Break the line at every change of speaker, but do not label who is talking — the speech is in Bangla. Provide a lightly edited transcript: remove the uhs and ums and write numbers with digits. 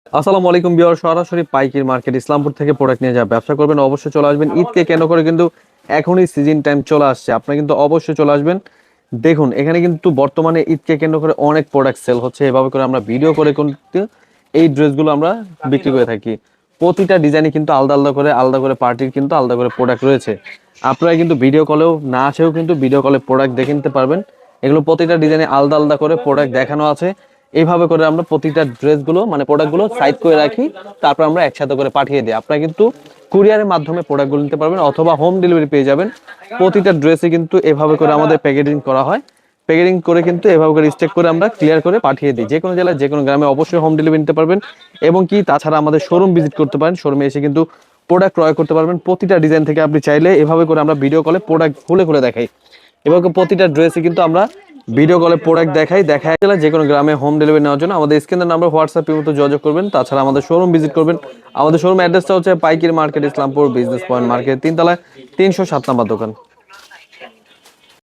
আসসালামু আলাইকুম ভিউয়ার, সরাসরি পাইকারি মার্কেট ইসলামপুর থেকে প্রোডাক্ট নিয়ে যা ব্যবসা করবেন অবশ্যই চলে আসবেন। ঈদকে কেন্দ্র করে কিন্তু এখনই সিজন টাইম চলে আসছে, আপনারা কিন্তু অবশ্যই চলে আসবেন। দেখুন এখানে কিন্তু বর্তমানে ঈদকে কেন্দ্র করে অনেক প্রোডাক্ট সেল হচ্ছে, এভাবে করে আমরা ভিডিও করে কিন্তু এই ড্রেসগুলো আমরা বিক্রি করে থাকি। প্রতিটা ডিজাইনে কিন্তু আলাদা করে পার্টির কিন্তু আলাদা করে প্রোডাক্ট রয়েছে। আপনারা কিন্তু ভিডিও কলেও না আসেও কিন্তু ভিডিও কলে প্রোডাক্ট দেখে নিতে পারবেন। এগুলো প্রতিটা ডিজাইনে আলাদা করে প্রোডাক্ট দেখানো আছে। এইভাবে করে আমরা প্রতিটা ড্রেসগুলো মানে প্রোডাক্টগুলো সাইড করে রাখি, তারপর আমরা একসাথে করে পাঠিয়ে দিই। আপনারা কিন্তু কুরিয়ারের মাধ্যমে প্রোডাক্টগুলো নিতে পারবেন অথবা হোম ডেলিভারি পেয়ে যাবেন। প্রতিটা ড্রেসে কিন্তু এভাবে করে আমাদের প্যাকেজিং করা হয়। প্যাকেজিং করে কিন্তু এভাবে করে স্টেক করে আমরা ক্লিয়ার করে পাঠিয়ে দিই। যে কোনো জেলায় যে কোনো গ্রামে অবশ্যই হোম ডেলিভারি নিতে পারবেন। এবং কি তাছাড়া আমাদের শোরুম ভিজিট করতে পারেন, শোরুমে এসে কিন্তু প্রোডাক্ট ক্রয় করতে পারবেন। প্রতিটা ডিজাইন থেকে আপনি চাইলে এভাবে করে আমরা ভিডিও কলে প্রোডাক্ট খুলে খুলে দেখাই। এভাবে প্রতিটা ড্রেসে কিন্তু আমরা ভিডিও কলে প্রোডাক্ট দেখাই গেলে যে কোনো গ্রামে হোম ডেলিভারি নেওয়ার জন্য আমাদের স্ক্রিনের নাম্বার হোয়াটসঅ্যাপের মতো যোগাযোগ করবেন। তাছাড়া আমাদের শোরুম ভিজিট করবেন। আমাদের শোরুম অ্যাড্রেসটা হচ্ছে পাইকারি market Islampur business point market 3 তলায় 307 নম্বর দোকান।